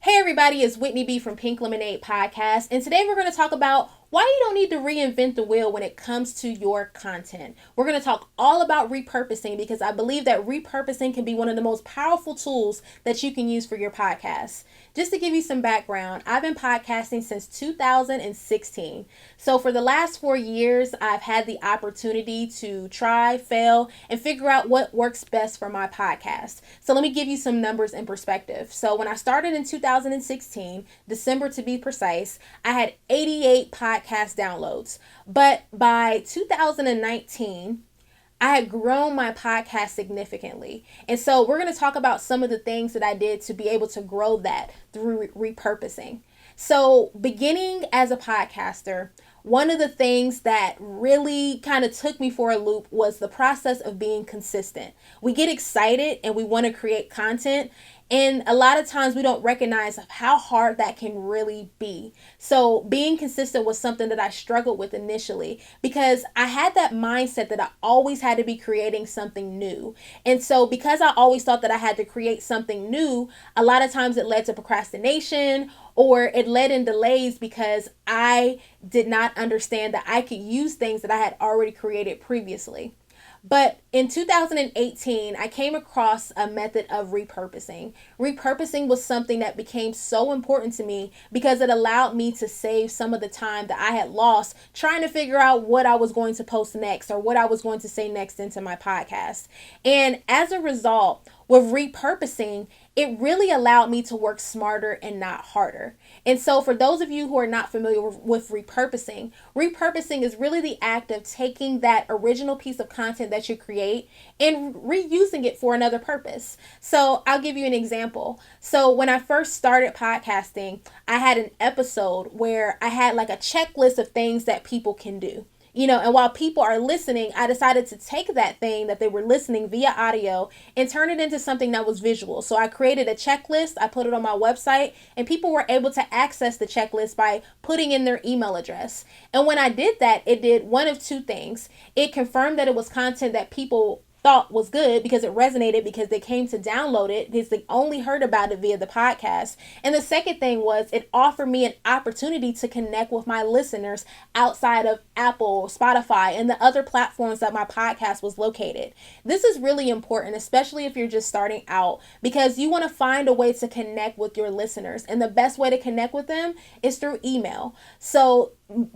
Hey everybody, it's Whitney B from Pink Lemonade Podcast, and today we're going to talk about why you don't need to reinvent the wheel when it comes to your content. We're going to talk all about repurposing because I believe that repurposing can be one of the most powerful tools that you can use for your podcast. Just to give you some background, I've been podcasting since 2016. So for the last 4 years, I've had the opportunity to try, fail, and figure out what works best for my podcast. So let me give you some numbers in perspective. So when I started in 2016, December to be precise, I had 88 podcast downloads. But by 2019, I had grown my podcast significantly. And so we're going to talk about some of the things that I did to be able to grow that through repurposing. So beginning as a podcaster, one of the things that really kind of took me for a loop was the process of being consistent. We get excited and we want to create content, and a lot of times we don't recognize how hard that can really be. So being consistent was something that I struggled with initially because I had that mindset that I always had to be creating something new. And so because I always thought that I had to create something new, a lot of times it led to procrastination or it led in delays because I did not understand that I could use things that I had already created previously. But in 2018, I came across a method of repurposing. Repurposing was something that became so important to me because it allowed me to save some of the time that I had lost trying to figure out what I was going to post next or what I was going to say next into my podcast. And as a result, with repurposing, it really allowed me to work smarter and not harder. And so for those of you who are not familiar with repurposing, repurposing is really the act of taking that original piece of content that you create and reusing it for another purpose. So I'll give you an example. So when I first started podcasting, I had an episode where I had like a checklist of things that people can do. And while people are listening, I decided to take that thing that they were listening via audio and turn it into something that was visual. So I created a checklist, I put it on my website, and people were able to access the checklist by putting in their email address. And when I did that, it did one of two things. It confirmed that it was content that people thought was good because it resonated because they came to download it because they only heard about it via the podcast. And the second thing was it offered me an opportunity to connect with my listeners outside of Apple, Spotify, and the other platforms that my podcast was located. This is really important, especially if you're just starting out, because you want to find a way to connect with your listeners. And the best way to connect with them is through email. So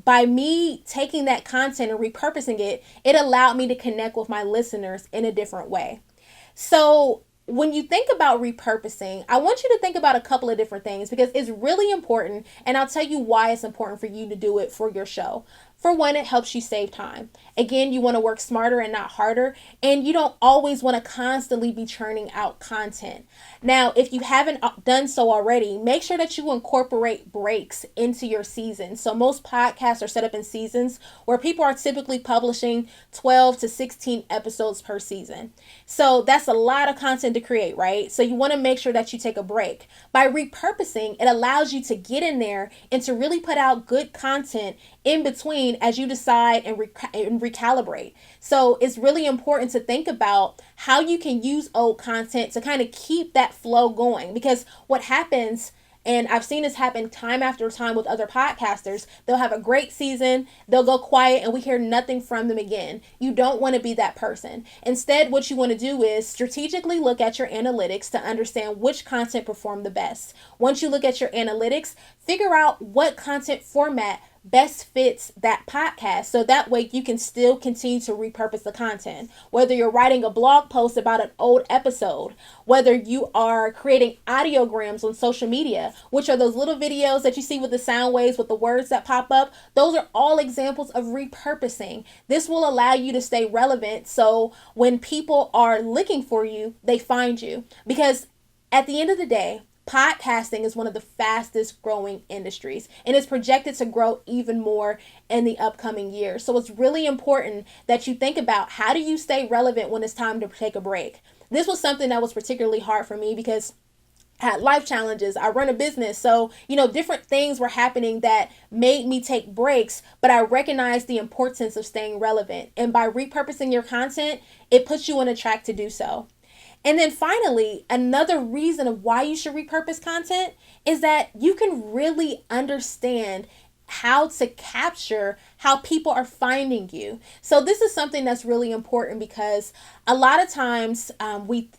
by me taking that content and repurposing it, it allowed me to connect with my listeners in a different way. So when you think about repurposing, I want you to think about a couple of different things because it's really important, and I'll tell you why it's important for you to do it for your show. For one, it helps you save time. Again, you want to work smarter and not harder, and you don't always want to constantly be churning out content. Now, if you haven't done so already, make sure that you incorporate breaks into your season. So most podcasts are set up in seasons where people are typically publishing 12 to 16 episodes per season. So that's a lot of content to create, right? So you want to make sure that you take a break. By repurposing, it allows you to get in there and to really put out good content in between as you decide and recalibrate. So it's really important to think about how you can use old content to kind of keep that flow going, because what happens, and I've seen this happen time after time with other podcasters, they'll have a great season, they'll go quiet, and we hear nothing from them again. You don't want to be that person. Instead, what you want to do is strategically look at your analytics to understand which content performed the best. Once you look at your analytics, figure out what content format best fits that podcast, so that way you can still continue to repurpose the content. Whether you're writing a blog post about an old episode, whether you are creating audiograms on social media, which are those little videos that you see with the sound waves with the words that pop up, those are all examples of repurposing. This will allow you to stay relevant, so when people are looking for you, they find you. Because at the end of the day, podcasting is one of the fastest growing industries, and it's projected to grow even more in the upcoming years. So it's really important that you think about, how do you stay relevant when it's time to take a break? This was something that was particularly hard for me because I had life challenges. I run a business. So, different things were happening that made me take breaks, but I recognized the importance of staying relevant. And by repurposing your content, it puts you on a track to do so. And then finally, another reason of why you should repurpose content is that you can really understand how to capture how people are finding you. So this is something that's really important because a lot of times we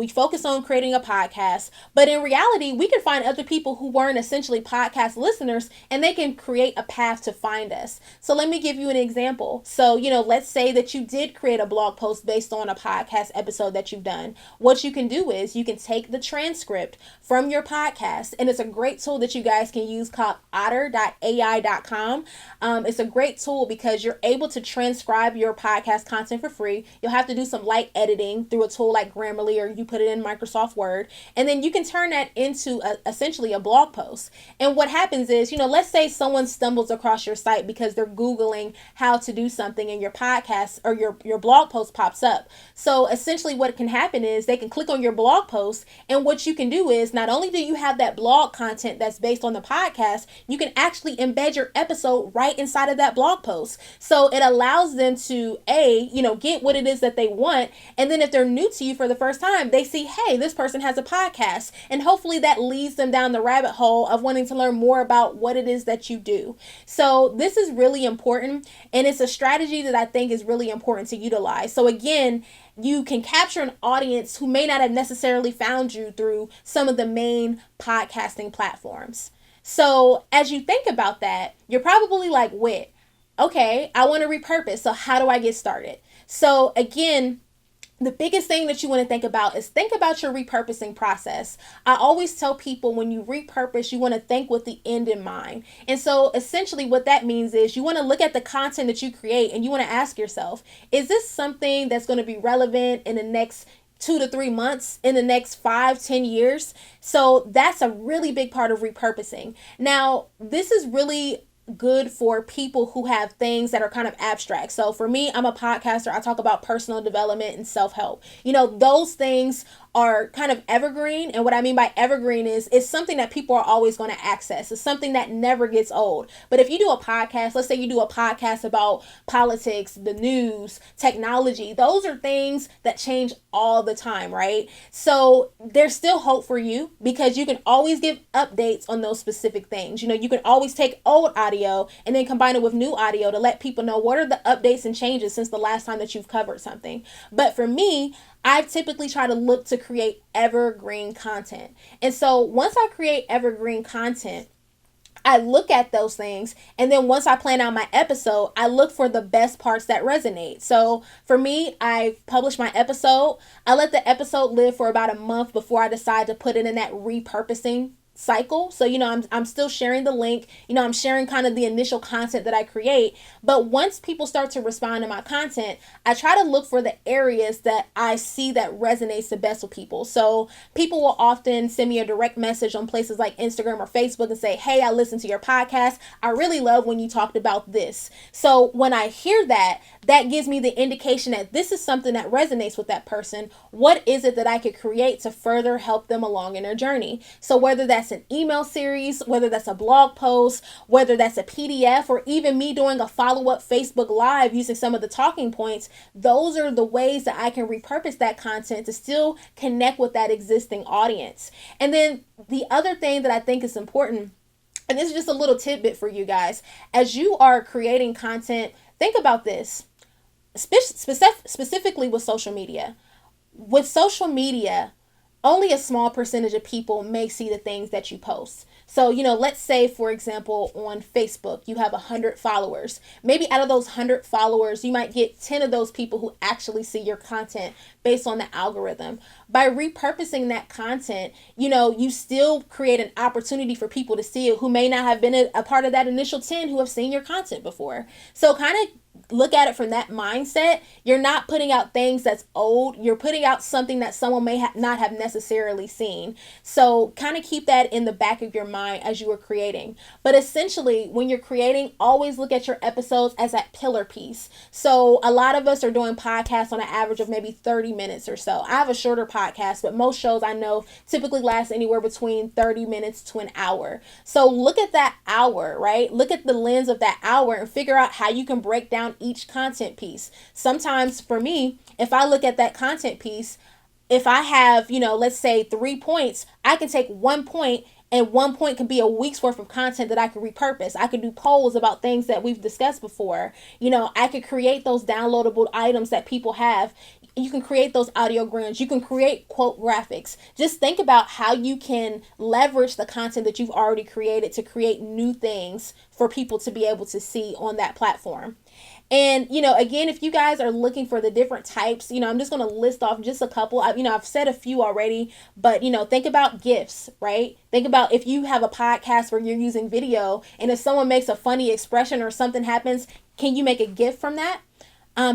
focus on creating a podcast, but in reality we can find other people who weren't essentially podcast listeners and they can create a path to find us. So let me give you an example. So let's say that you did create a blog post based on a podcast episode that you've done. What you can do is you can take the transcript from your podcast, and it's a great tool that you guys can use called otter.ai.com. It's a great tool because you're able to transcribe your podcast content for free. You'll have to do some light editing through a tool like Grammarly, or you put it in Microsoft Word, and then you can turn that into essentially a blog post. And what happens is, let's say someone stumbles across your site because they're Googling how to do something and your podcast or your blog post pops up. So essentially what can happen is they can click on your blog post, and what you can do is not only do you have that blog content that's based on the podcast, you can actually embed your episode right inside of that blog post. So it allows them to get what it is that they want, and then if they're new to you for the first time, they see, hey, this person has a podcast, and hopefully that leads them down the rabbit hole of wanting to learn more about what it is that you do. So this is really important, and it's a strategy that I think is really important to utilize. So again, you can capture an audience who may not have necessarily found you through some of the main podcasting platforms. So as you think about that, you're probably like, wait, okay, I want to repurpose. So how do I get started? So again, the biggest thing that you want to think about is think about your repurposing process. I always tell people when you repurpose, you want to think with the end in mind. And so essentially what that means is you want to look at the content that you create and you want to ask yourself, is this something that's going to be relevant in the next 2 to 3 months, in the next 5-10 years? So that's a really big part of repurposing. Now, this is really good for people who have things that are kind of abstract. So for me, I'm a podcaster. I talk about personal development and self-help. Those things are kind of evergreen. And what I mean by evergreen is it's something that people are always going to access. It's something that never gets old. But if you do a podcast, let's say you do a podcast about politics, the news, technology, those are things that change all the time, right? So there's still hope for you because you can always give updates on those specific things. You can always take old audio and then combine it with new audio to let people know what are the updates and changes since the last time that you've covered something. But for me, I typically try to look to create evergreen content. And so once I create evergreen content, I look at those things, and then once I plan out my episode, I look for the best parts that resonate. So for me, I publish my episode. I let the episode live for about a month before I decide to put it in that repurposing cycle. So, I'm still sharing the link, I'm sharing kind of the initial content that I create. But once people start to respond to my content, I try to look for the areas that I see that resonates the best with people. So people will often send me a direct message on places like Instagram or Facebook and say, hey, I listened to your podcast. I really love when you talked about this. So when I hear that, that gives me the indication that this is something that resonates with that person. What is it that I could create to further help them along in their journey? So whether that's an email series, whether that's a blog post, whether that's a PDF, or even me doing a follow-up Facebook Live using some of the talking points, those are the ways that I can repurpose that content to still connect with that existing audience. And then the other thing that I think is important, and this is just a little tidbit for you guys, as you are creating content, think about this, specifically with social media. With social media, only a small percentage of people may see the things that you post. So, let's say, for example, on Facebook, you have 100 followers. Maybe out of those 100 followers, you might get 10 of those people who actually see your content based on the algorithm. By repurposing that content, you still create an opportunity for people to see it who may not have been a part of that initial 10 who have seen your content before. So kind of look at it from that mindset. You're not putting out things that's old. You're putting out something that someone may not have necessarily seen. So kind of keep that in the back of your mind as you are creating. But essentially, when you're creating, always look at your episodes as that pillar piece. So a lot of us are doing podcasts on an average of maybe 30 minutes or so. I have a shorter podcast, but most shows I know typically last anywhere between 30 minutes to an hour. So look at that hour, right? Look at the lens of that hour and figure out how you can break down each content piece. Sometimes for me, if I look at that content piece, if I have, let's say 3 points, I can take 1 point, and 1 point can be a week's worth of content that I could repurpose. I could do polls about things that we've discussed before. I could create those downloadable items that people have. You can create those audiograms. You can create quote graphics. Just think about how you can leverage the content that you've already created to create new things for people to be able to see on that platform. And, again, if you guys are looking for the different types, I'm just going to list off just a couple. I've said a few already, but, think about GIFs, right? Think about if you have a podcast where you're using video, and if someone makes a funny expression or something happens, can you make a GIF from that?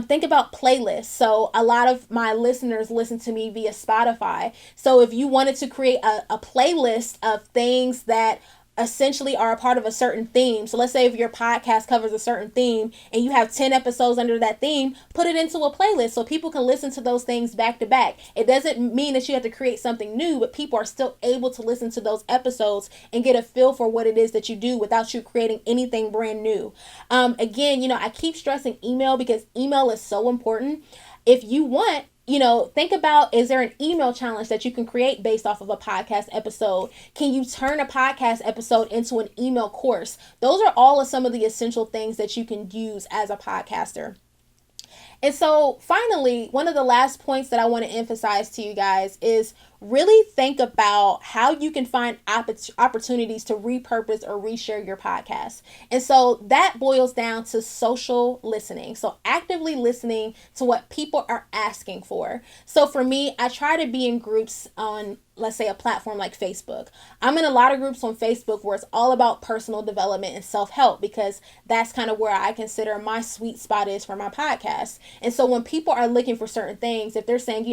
Think about playlists. So a lot of my listeners listen to me via Spotify. So if you wanted to create a playlist of things that essentially are a part of a certain theme. So let's say if your podcast covers a certain theme and you have 10 episodes under that theme, put it into a playlist so people can listen to those things back to back. It doesn't mean that you have to create something new, but people are still able to listen to those episodes and get a feel for what it is that you do without you creating anything brand new. Again, I keep stressing email because email is so important. If you want, think about, is there an email challenge that you can create based off of a podcast episode? Can you turn a podcast episode into an email course? Those are all of some of the essential things that you can use as a podcaster. And so finally, one of the last points that I want to emphasize to you guys is really think about how you can find opportunities to repurpose or reshare your podcast. And so that boils down to social listening. So actively listening to what people are asking for. So for me, I try to be in groups on, let's say, a platform like Facebook. I'm in a lot of groups on Facebook where it's all about personal development and self-help, because that's kind of where I consider my sweet spot is for my podcast. And so when people are looking for certain things, if they're saying,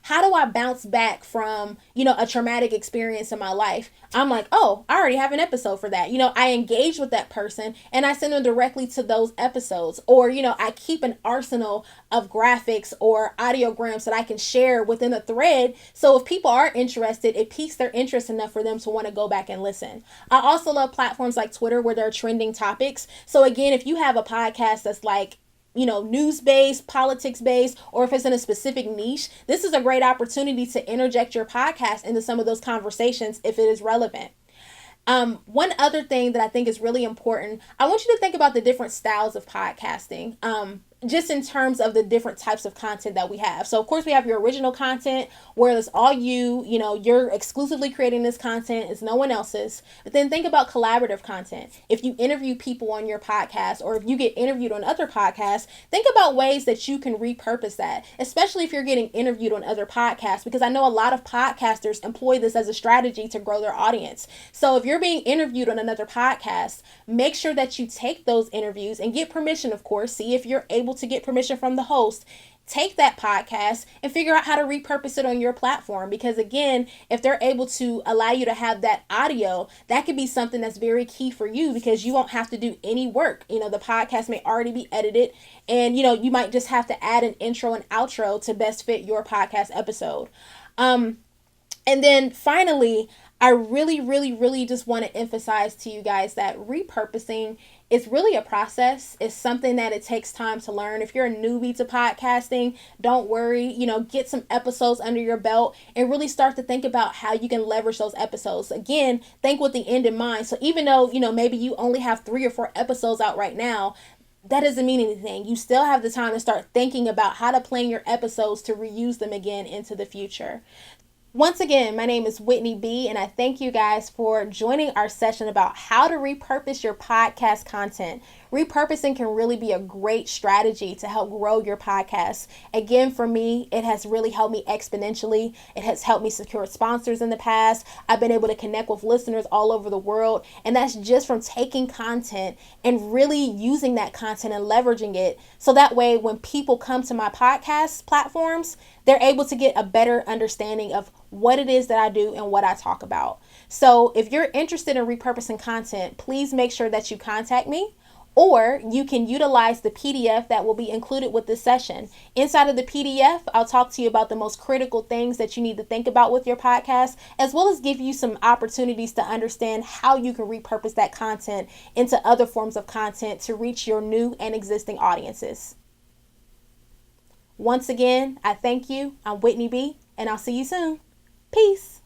how do I bounce back from, a traumatic experience in my life? I'm like, oh, I already have an episode for that. I engage with that person and I send them directly to those episodes. Or, I keep an arsenal of graphics or audiograms that I can share within a thread. So if people are interested, it piques their interest enough for them to want to go back and listen. I also love platforms like Twitter where there are trending topics. So again, if you have a podcast that's like, news-based, politics-based, or if it's in a specific niche, this is a great opportunity to interject your podcast into some of those conversations if it is relevant. One other thing that I think is really important, I want you to think about the different styles of podcasting. Just in terms of the different types of content that we have. So of course we have your original content where it's all you're exclusively creating this content, it's no one else's. But then think about collaborative content. If you interview people on your podcast, or if you get interviewed on other podcasts, think about ways that you can repurpose that, especially if you're getting interviewed on other podcasts, because I know a lot of podcasters employ this as a strategy to grow their audience. So if you're being interviewed on another podcast, make sure that you take those interviews and get permission, of course. See if you're able to get permission from the host. Take that podcast and figure out how to repurpose it on your platform, because again, if they're able to allow you to have that audio, that could be something that's very key for you, because you won't have to do any work. The podcast may already be edited, and you might just have to add an intro and outro to best fit your podcast episode. And then finally, I really, really, really just want to emphasize to you guys that repurposing is really a process. It's something that it takes time to learn. If you're a newbie to podcasting, don't worry, get some episodes under your belt and really start to think about how you can leverage those episodes. Again, think with the end in mind. So even though, maybe you only have 3 or 4 episodes out right now, that doesn't mean anything. You still have the time to start thinking about how to plan your episodes to reuse them again into the future. Once again, my name is Whitney B, and I thank you guys for joining our session about how to repurpose your podcast content. Repurposing can really be a great strategy to help grow your podcast. Again, for me, it has really helped me exponentially. It has helped me secure sponsors in the past. I've been able to connect with listeners all over the world, and that's just from taking content and really using that content and leveraging it. So that way, when people come to my podcast platforms, they're able to get a better understanding of what it is that I do and what I talk about. So if you're interested in repurposing content, please make sure that you contact me, or you can utilize the PDF that will be included with this session. Inside of the PDF, I'll talk to you about the most critical things that you need to think about with your podcast, as well as give you some opportunities to understand how you can repurpose that content into other forms of content to reach your new and existing audiences. Once again, I thank you. I'm Whitney B, and I'll see you soon. Peace.